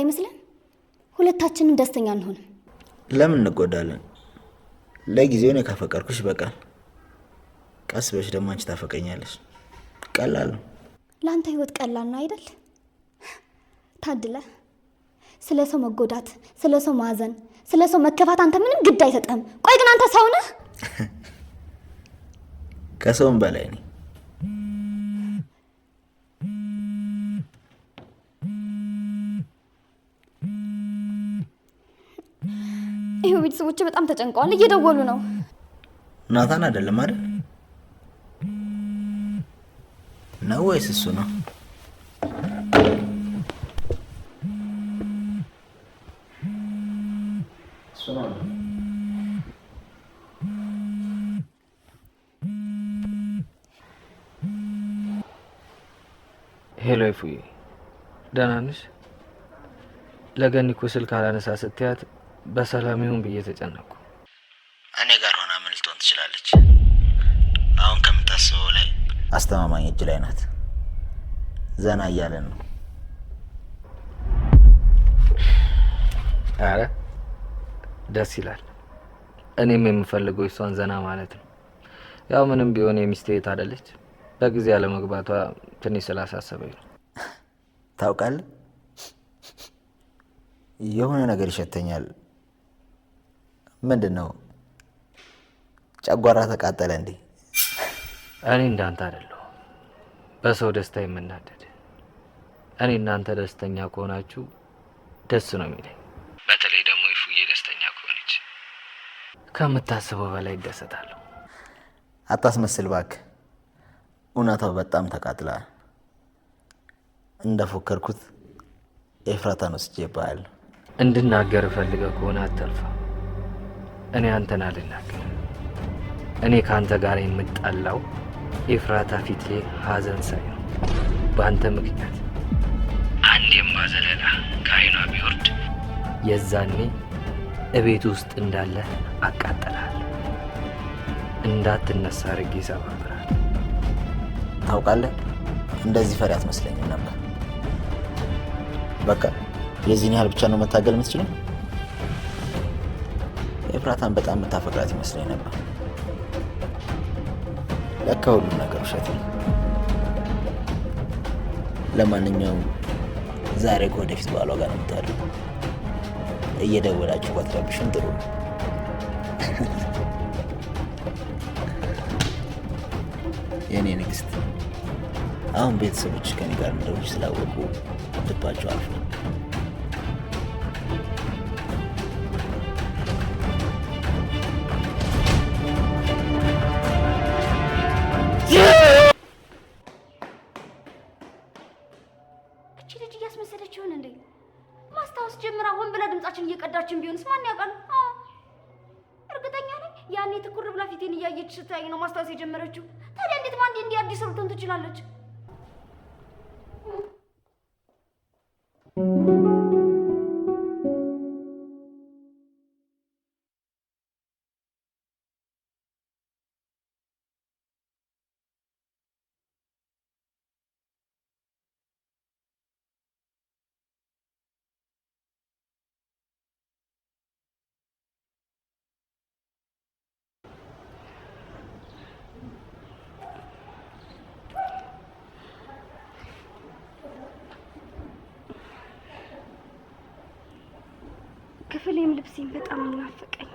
አይመስልም? ሁለታችንም ደስተኛ አንሆንም። ለምን እንጎዳለን? ለጊዜው እኔ ካፈቀርኩሽ በቃል፣ ቀስ በሽ ደግሞ አንቺ ታፈቀኛለሽ። ቀላል ነው። ለአንተ ህይወት ቀላል ነው አይደል? ታድለ። ስለ ሰው መጎዳት፣ ስለ ሰው ማዘን፣ ስለ ሰው መከፋት አንተ ምንም ግድ አይሰጥህም። ቆይ ግን አንተ ሰው ነህ? ከሰውም በላይ ነኝ። ይሄው ቤተሰቦቼ በጣም ተጨንቀዋል፣ እየደወሉ ነው። ናታን አይደለም አይደል? ነው ወይስ እሱ ነው? ሄሎ ይፉዬ፣ ደህና ነሽ? ለገኒ እኮ ስልክ አላነሳ ስትያት በሰላም ይሁን ብዬ ተጨነቅኩ። እኔ ጋር ሆና ምን ልትሆን ትችላለች? አሁን ከምታስበው ላይ አስተማማኝ እጅ ላይ ናት። ዘና እያለን ነው። አረ ደስ ይላል። እኔም የምፈልገው እሷን ዘና ማለት ነው። ያው ምንም ቢሆን የሚስቴ እህት አይደለች። በጊዜ ያለመግባቷ ትንሽ ስላሳሰበኝ ነው። ታውቃለህ፣ የሆነ ነገር ይሸተኛል። ምንድን ነው? ጨጓራ ተቃጠለ እንዴ? እኔ እንዳንተ አይደለሁ በሰው ደስታ የምናደድ። እኔ እናንተ ደስተኛ ከሆናችሁ ደስ ነው የሚለኝ። በተለይ ደግሞ ይፉዬ ደስተኛ ከሆነች ከምታስበው በላይ ይደሰታለሁ። አታስመስል እባክህ። እውነታው በጣም ተቃጥሏል። እንደፎከርኩት ኤፍራታን ወስጄብሃለሁ። እንድናገር ፈልገህ ከሆነ አተልፋ። እኔ አንተን አልናገር። እኔ ከአንተ ጋር የምጣላው ኤፍራታ ፊት ላይ ሀዘን ሳይ ነው። በአንተ ምክንያት አንድ የማዘለላ ከአይኗ ቢወርድ የዛኔ እቤት ውስጥ እንዳለ አቃጠልሃል። እንዳትነሳ አድርጌ ሰባብራል። ታውቃለህ፣ እንደዚህ ፈሪ አትመስለኝም ነበር። በቃ የዚህን ያህል ብቻ ነው መታገል የምትችለው? ኤፍራታን በጣም የምታፈቅራት ይመስለኝ ነበር። ለካ ሁሉም ነገር ውሸት ነው። ለማንኛውም ዛሬ ከወደፊት ባሏ ጋር ነው የምታድረው። እየደወላችሁ ባትረብሽም ጥሩ ነው። የእኔ ንግስት፣ አሁን ቤተሰቦች ከኔ ጋር እንደሆነች ስላወቁ ልባቸው አልፎ እቺ ልጅ እያስመሰለች ይሆን እንዴ? ማስታወስ ጀምራ ሆን ብላ ድምጻችን እየቀዳችን ቢሆንስ ማን ያውቃል? እርግጠኛ ነኝ ያኔ ትኩር ብላ ፊቴን እያየች ስታይ ነው ማስታወስ የጀመረችው። ታዲያ እንዴት ማን እንዲህ አዲስ ልትሆን ትችላለች? ክፍሌም ልብሴን በጣም ናፈቀኝ።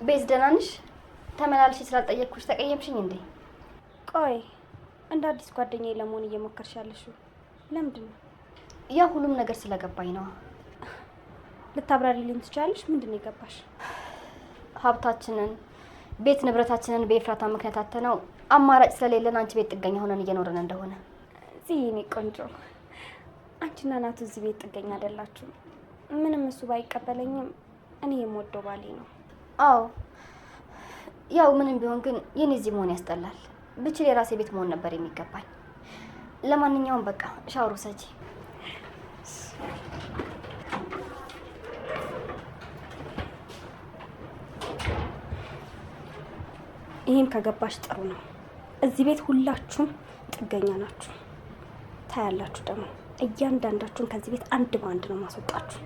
ቤዝ ደህና ነሽ? ተመላልሽ ስላልጠየቅኩሽ ተቀየምሽኝ እንዴ? ቆይ እንደ አዲስ ጓደኛዬ ለመሆን እየሞከርሽ ያለሽው ለምንድን ነው? ያ ሁሉም ነገር ስለገባኝ ነው። ልታብራሪልኝ ትችያለሽ? ምንድን ነው የገባሽ? ሀብታችንን ቤት ንብረታችንን በኤፍራታ ምክንያት አተነው አማራጭ ስለሌለን አንቺ ቤት ጥገኛ ሆነን እየኖርን እንደሆነ። እዚህ እኔ ቆንጆ አንቺና ናቱ እዚህ ቤት ጥገኛ አይደላችሁ። ምንም እሱ ባይቀበለኝም እኔ የምወደው ባሌ ነው። አዎ ያው ምንም ቢሆን ግን የኔ እዚህ መሆን ያስጠላል። ብችል የራሴ ቤት መሆን ነበር የሚገባኝ። ለማንኛውም በቃ ሻወር ውሰጂ። ይሄን ከገባሽ ጥሩ ነው። እዚህ ቤት ሁላችሁም ጥገኛ ናችሁ። ታያላችሁ ደግሞ እያንዳንዳችሁን ከዚህ ቤት አንድ በአንድ ነው ማስወጣችሁ።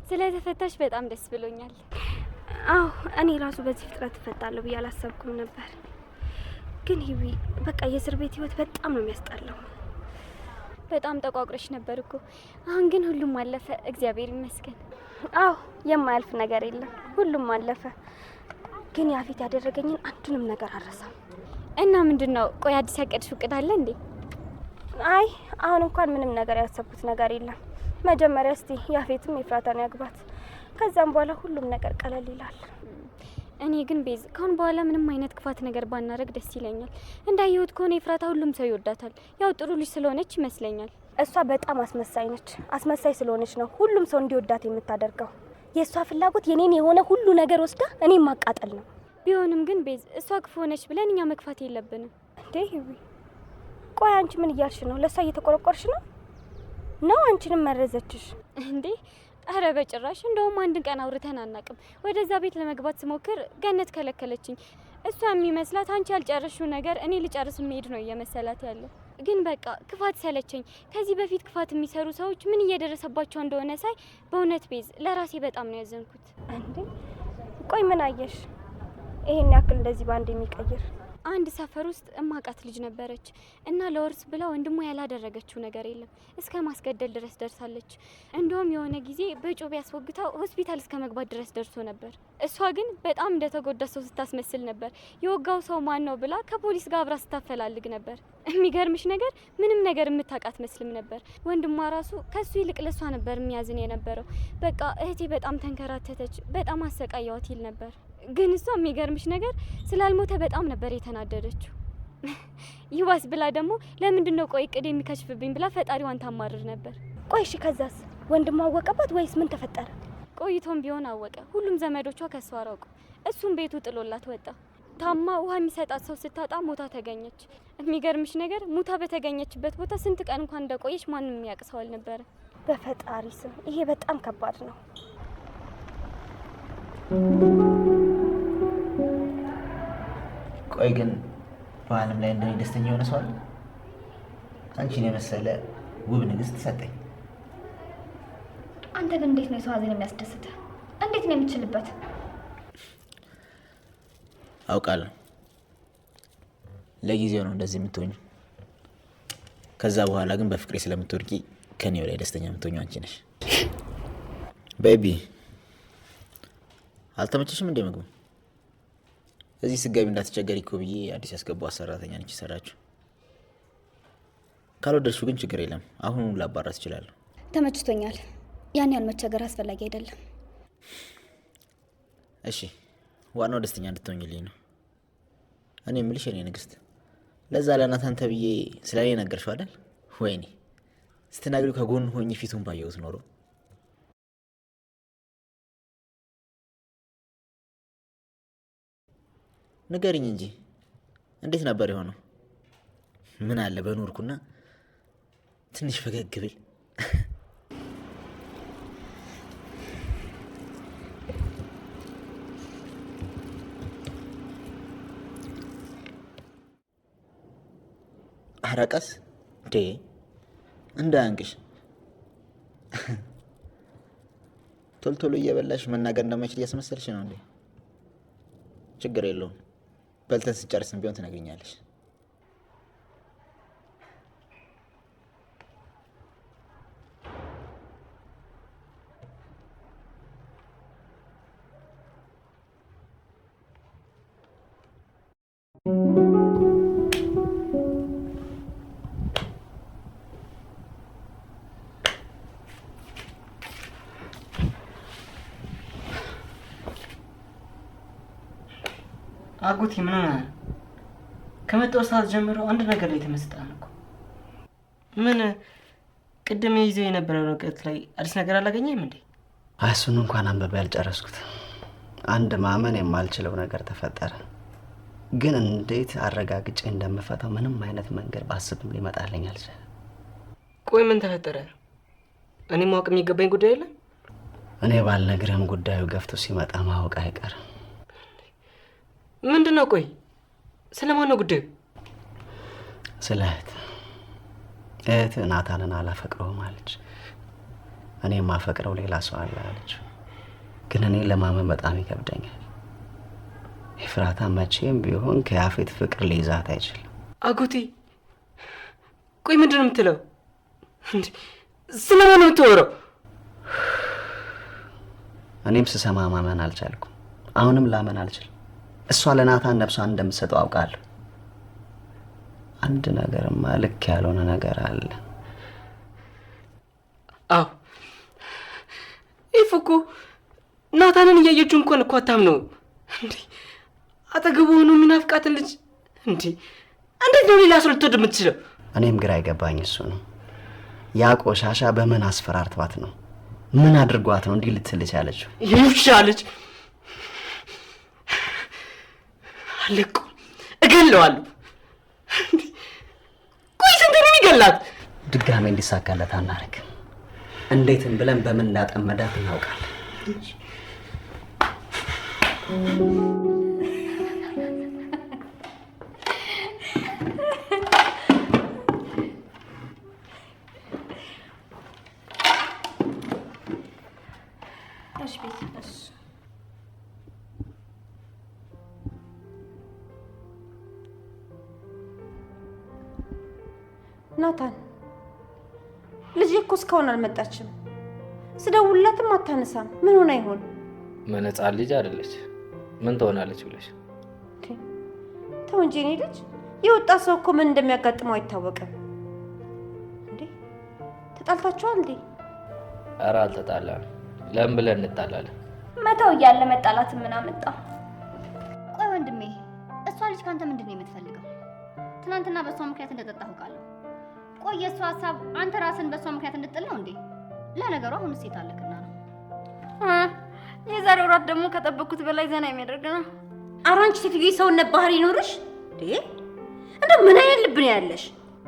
ስለተፈታሽ በጣም ደስ ብሎኛል። አዎ እኔ ራሱ በዚህ ፍጥረት እፈታለሁ ብዬ አላሰብኩም ነበር። ግን ሂዊ በቃ የእስር ቤት ህይወት በጣም ነው የሚያስጠላው። በጣም ተቋቁረሽ ነበር እኮ። አሁን ግን ሁሉም አለፈ፣ እግዚአብሔር ይመስገን። አዎ የማያልፍ ነገር የለም፣ ሁሉም አለፈ። ግን ያፌት ያደረገኝን አንዱንም ነገር አልረሳም። እና ምንድነው? ቆይ አዲስ ያቀድሽው እቅድ አለ እንዴ? አይ አሁን እንኳን ምንም ነገር ያሰብኩት ነገር የለም። መጀመሪያ እስቲ ያፌትም ኤፍራታን ያግባት፣ ከዛም በኋላ ሁሉም ነገር ቀለል ይላል። እኔ ግን ቤዝ ካሁን በኋላ ምንም አይነት ክፋት ነገር ባናረግ ደስ ይለኛል። እንዳየሁት ከሆነ ኤፍራታ ሁሉም ሰው ይወዳታል። ያው ጥሩ ልጅ ስለሆነች ይመስለኛል። እሷ በጣም አስመሳይ ነች። አስመሳይ ስለሆነች ነው ሁሉም ሰው እንዲወዳት የምታደርገው። የእሷ ፍላጎት የኔን የሆነ ሁሉ ነገር ወስዳ እኔም ማቃጠል ነው። ቢሆንም ግን ቤዝ እሷ ክፉ ሆነች ብለን እኛ መግፋት የለብንም እንዴ። ሂዊ ቆይ አንቺ ምን እያልሽ ነው? ለእሷ እየተቆረቆርሽ ነው አንቺንም መረዘችሽ እንዴ? አረ በጭራሽ። እንደውም አንድ ቀን አውርተን አናቅም። ወደዛ ቤት ለመግባት ስሞክር ገነት ከለከለችኝ። እሷ የሚመስላት አንቺ ያልጨረሽው ነገር እኔ ልጨርስ መሄድ ነው እየመሰላት ያለው። ግን በቃ ክፋት ሰለቸኝ። ከዚህ በፊት ክፋት የሚሰሩ ሰዎች ምን እየደረሰባቸው እንደሆነ ሳይ በእውነት ቤዝ ለራሴ በጣም ነው ያዘንኩት። እንዴ ቆይ ምን አየሽ ይሄን ያክል እንደዚህ ባንድ የሚቀይር? አንድ ሰፈር ውስጥ እማቃት ልጅ ነበረች እና ለወርስ ብላ ወንድሟ ያላደረገችው ነገር የለም እስከ ማስገደል ድረስ ደርሳለች። እንደውም የሆነ ጊዜ በጩቤ ያስወግታው ሆስፒታል እስከ መግባት ድረስ ደርሶ ነበር። እሷ ግን በጣም እንደተጎዳ ሰው ስታስመስል ነበር። የወጋው ሰው ማን ነው ብላ ከፖሊስ ጋር አብራ ስታፈላልግ ነበር። የሚገርምሽ ነገር ምንም ነገር የምታውቃት መስልም ነበር። ወንድሟ ራሱ ከሱ ይልቅ ለሷ ነበር የሚያዝን የነበረው። በቃ እህቴ በጣም ተንከራተተች፣ በጣም አሰቃያዋት ይል ነበር። ግን እሷ የሚገርምሽ ነገር ስላልሞተ በጣም ነበር የተናደደችው። ይዋስ ብላ ደግሞ ለምንድነው ቆይ እቅድ የሚከሽፍብኝ ብላ ፈጣሪዋን ታማርር ነበር። ቆይ እሺ ከዛስ ወንድሟ አወቀባት ወይስ ምን ተፈጠረ? ቆይቶም ቢሆን አወቀ። ሁሉም ዘመዶቿ ከሷ አራቁ። እሱም ቤቱ ጥሎላት ወጣ። ታማ ውሃ የሚሰጣት ሰው ስታጣ ሞታ ተገኘች። የሚገርምሽ ነገር ሙታ በተገኘችበት ቦታ ስንት ቀን እንኳን እንደቆየች ማንም የሚያውቅ ሰው አልነበረ። በፈጣሪ ስም ይሄ በጣም ከባድ ነው። ቆይ ግን በዓለም ላይ እንደኔ ደስተኛ የሆነ ሰው አለ? አንቺን የመሰለ ውብ ንግስት ሰጠኝ። አንተ ግን እንዴት ነው የሰው ሀዘን የሚያስደስትህ? እንዴት ነው የምትችልበት? አውቃለሁ ለጊዜው ነው እንደዚህ የምትሆኝ። ከዛ በኋላ ግን በፍቅሬ ስለምትወድቂ ከኔው ላይ ደስተኛ የምትሆኝ አንቺ ነሽ። ቤቢ አልተመቸሽም እንዴ ምግቡ? እዚህ ስጋቢ እንዳትቸገሪ እኮ ብዬ አዲስ ያስገባው ሰራተኛ ነች ሰራችሁ። ካልወደድሽው ግን ችግር የለም፣ አሁን ላባራት እችላለሁ። ተመችቶኛል። ያን ያህል መቸገር አስፈላጊ አይደለም። እሺ ዋናው ደስተኛ እንድትሆኝልኝ ነው። እኔ የምልሽ የኔ ንግስት፣ ለዛ ለናታን ተብዬ ስለኔ ነገርሽው አይደል? ወይኔ ስትናግሪው ከጎን ሆኜ ፊቱን ባየሁት ኖሮ። ንገሪኝ እንጂ እንዴት ነበር የሆነው? ምን አለ በኖርኩና ትንሽ ፈገግ ብል። አረቀስ እንዴ እንዳያንቅሽ። ቶሎ ቶሎ እየበላሽ መናገር እንደማይችል እያስመሰልሽ ነው እንዴ? ችግር የለውም፣ በልተን ስጨርስም ቢሆን ትነግሪኛለሽ። አጎቴ ምን ሆነ? ከመጣው ሰዓት ጀምሮ አንድ ነገር ላይ ተመስጣን እኮ። ምን ቅድም ይዘው የነበረው ወረቀት ላይ አዲስ ነገር አላገኘም እንዴ? እሱን እንኳን አንብቤ ያልጨረስኩት አንድ ማመን የማልችለው ነገር ተፈጠረ። ግን እንዴት አረጋግጬ እንደምፈታው ምንም አይነት መንገድ ባስብም ሊመጣልኝ አልቻለም። ቆይ ምን ተፈጠረ? እኔ ማወቅ የሚገባኝ ጉዳይ የለም? እኔ ባልነግርህም ጉዳዩ ገፍቶ ሲመጣ ማወቅ አይቀርም። ምንድን ነው? ቆይ ስለማን ነው ጉዳዩ? ስለ እህት ናታንን አላፈቅረውም አለች። እኔ የማፈቅረው ሌላ ሰው አለ አለች። ግን እኔ ለማመን በጣም ይከብደኛል። ኤፍራታ መቼም ቢሆን ከያፌት ፍቅር ሊይዛት አይችልም። አጎቴ ቆይ ምንድን ነው የምትለው? ስለማን ነው የምትወራው? እኔም ስሰማ ማመን አልቻልኩም። አሁንም ላመን አልችልም። እሷ ለናታን ነፍሷን እንደምትሰጠው አውቃለሁ። አንድ ነገርማ ልክ ያልሆነ ነገር አለ። አዎ እኮ ናታንን እያየችው እንኳን እኮ አታምነው እንዴ? አጠገቡ ሆኖ የሚናፍቃትን ልጅ እንዴ እንዴት ነው ሌላ ሰው ልትወድ የምትችለው? እኔም ግራ አይገባኝ እሱ ነው። ያ ቆሻሻ በምን አስፈራርቷት ነው? ምን አድርጓት ነው እንዲህ ልትል ያለችው? ይሻለች አለቁ እገለዋለሁ። ቆይ ስንት ነው የሚገላት? ድጋሜ እንዲሳካለት አናረግ። እንዴትም ብለን በምን እንዳጠመዳት እናውቃለን። ናታን ልጄ እኮ እስካሁን አልመጣችም። ስደውልላትም አታነሳም። ምን ሆና ይሆን? ምን ሕፃን ልጅ አይደለች? ምን ትሆናለች ብለሽ? ተው እንጂ እኔ ልጅ የወጣ ሰው እኮ ምን እንደሚያጋጥመው አይታወቅም። እንዴ ተጣልታችኋል እንዴ? ኧረ አልተጣላንም። ለምን ብለን እንጣላለን? መተው እያለ መጣላት ምን አመጣ? ቆይ ወንድሜ እሷ ልጅ ካንተ ምንድን ነው የምትፈልገው? ትናንትና በእሷ ምክንያት እንደጠጣህ አውቃለሁ። ቆይ የእሷ ሀሳብ አንተ ራስን በእሷ ምክንያት እንድጥል ነው እንዴ? ለነገሩ አሁን ሴት አለክና ነው። የዛሬው ራት ደግሞ ከጠበቅኩት በላይ ዘና የሚያደርግ ነው። ኧረ አንቺ ሴትዮ ሰውነት ባህሪ ይኖርሽ እንዴ? እንደው ምን አይነት ልብ ነው ያለሽ?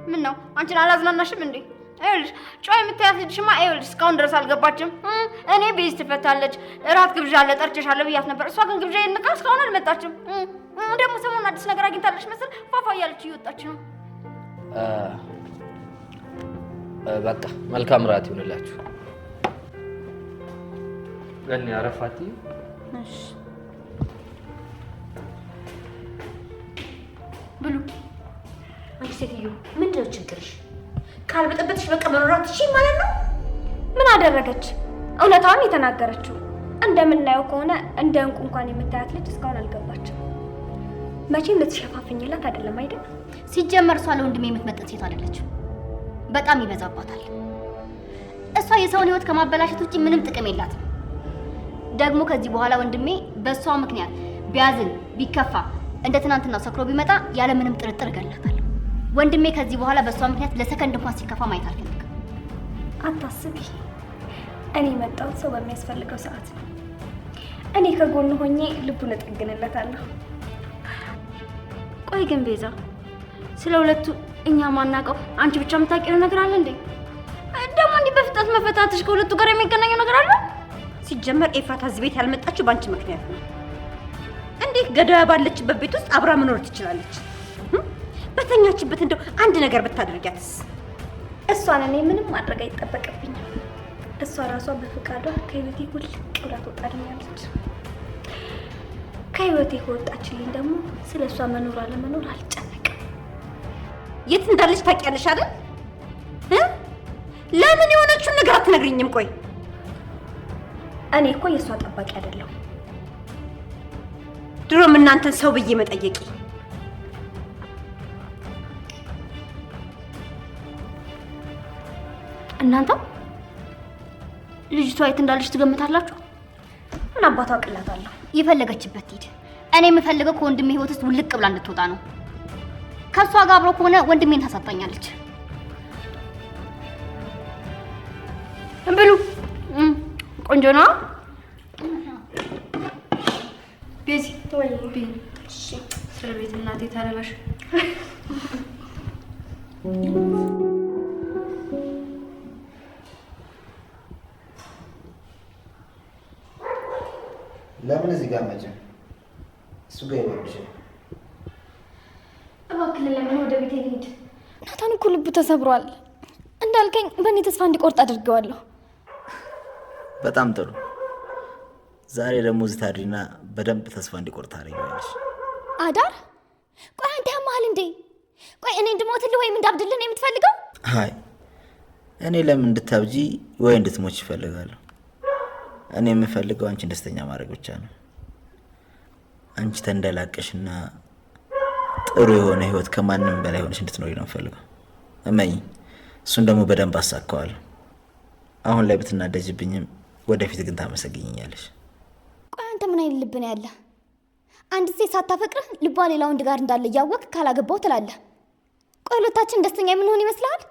ምን ነው አንቺን አላዝናናሽም እንዴ? አይልሽ ጮይ የምታያት ልጅሽማ አይልሽ እስካሁን ድረስ አልገባችም። እኔ ቤዝ ትፈታለች እራት ግብዣ አለ ጠርቼሻለሁ ብያት ነበር። እሷ ግን ግብዣ ይንካ እስካሁን አልመጣችም። ደግሞ ሰሞኑን አዲስ ነገር አግኝታለች መሰል ፋፋ እያለች እየወጣች ነው። በቃ መልካም ራት ይሁንላችሁ። ገኒ አረፋቲ። እሺ ብሉ። አንቺ ሴትዮ ምንድነው ችግርሽ? ካልበጠበጥሽ በቃ መኖራት እሺ ማለት ነው? ምን አደረገች? እውነታውን የተናገረችው። እንደምናየው ከሆነ እንደ እንቁ እንኳን የምታያት ልጅ እስካሁን አልገባችም። መቼም ልትሸፋፍኝላት አይደለም አይደል? ሲጀመር እሷ ለወንድሜ የምትመጥን ሴት አይደለችም። በጣም ይበዛባታል። እሷ የሰውን ሕይወት ከማበላሸት ውጪ ምንም ጥቅም የላትም። ደግሞ ከዚህ በኋላ ወንድሜ በእሷ ምክንያት ቢያዝን ቢከፋ እንደ ትናንትናው ሰክሮ ቢመጣ ያለ ምንም ጥርጥር እገላታለሁ። ወንድሜ ከዚህ በኋላ በእሷ ምክንያት ለሰከንድ እንኳን ሲከፋ ማየት አልፈልግም። አታስቢ፣ እኔ የመጣሁት ሰው በሚያስፈልገው ሰዓት ነው። እኔ ከጎኑ ሆኜ ልቡን እጠግንለታለሁ። ቆይ ግን ቤዛ፣ ስለ ሁለቱ እኛ ማናውቀው አንቺ ብቻ የምታውቂው ነገር አለ እንዴ? ደግሞ እንዲህ በፍጥነት መፈታትሽ ከሁለቱ ጋር የሚገናኘው ነገር አለ? ሲጀመር ኤፍራታ እዚህ ቤት ያልመጣችው ባንቺ ምክንያት ነው። እንዴት ገዳያ ባለችበት ቤት ውስጥ አብራ መኖር ትችላለች? በተኛችበት እንደው አንድ ነገር ብታደርጊያትስ? እሷን እኔ ምንም ማድረግ አይጠበቅብኝም። እሷ ራሷ በፈቃዷ ከህይወቴ ውልቅ ብላ ትወጣልኛለች። ከህይወቴ ከወጣችልኝ ደግሞ ስለ እሷ መኖር አለመኖር አልጨነቅም። የት እንዳለች ታውቂያለሽ አይደል? ለምን የሆነችውን ነገር አትነግሪኝም? ቆይ እኔ እኮ የእሷ ጠባቂ አይደለሁ። ድሮም እናንተን ሰው ብዬ መጠየቂ። እናንተ ልጅቷ የት እንዳለች ትገምታላችሁ? ምን አባቷ አቅላታለሁ? የፈለገችበት ትሂድ። እኔ የምፈልገው ከወንድሜ ህይወት ውስጥ ውልቅ ብላ እንድትወጣ ነው። ከሷ ጋር አብሮ ከሆነ ወንድሜን ታሳጣኛለች። ብሉ። ቆንጆ ነው። ቤዚ ወይ እሺ፣ እስር ቤት እናቴ ታረላሽ። ለምን እዚህ ጋር መጭ እሱ ጋር ይወድሽ? እባክህ ለምን ወደ ቤት ልሂድ? ናታን እኮ ልቡ ተሰብሯል። እንዳልከኝ በእኔ ተስፋ እንዲቆርጥ አድርጌዋለሁ። በጣም ጥሩ። ዛሬ ደግሞ እዚህ ታድሪና በደንብ ተስፋ እንዲቆርጥ ታደርጊዋለሽ። አዳር ቆይ አንተ ያማሃል እንዴ? ቆይ እኔ እንድሞትልህ ወይም እንዳብድልህ ነው የምትፈልገው? አይ እኔ ለምን እንድታብጂ ወይ እንድትሞች ይፈልጋለሁ። እኔ የምፈልገው አንቺን ደስተኛ ማድረግ ብቻ ነው። አንቺ ተንደላቀሽና ጥሩ የሆነ ህይወት ከማንም በላይ ሆነሽ እንድትኖሪ ነው የምፈልገው። እመኝ፣ እሱን ደግሞ በደንብ አሳካዋለሁ። አሁን ላይ ብትናደጅብኝም ወደፊት ግን ታመሰግኝኛለሽ። ቆይ አንተ ምን አይነት ልብ ነው ያለህ? አንድ ሴት ሳታፈቅርህ ልቧ ሌላ ወንድ ጋር እንዳለ እያወቅህ ካላገባው ትላለህ። ቆይ ሁለታችን ደስተኛ የምንሆን ይመስልሃል?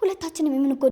ሁለታችንም የምንጎዳ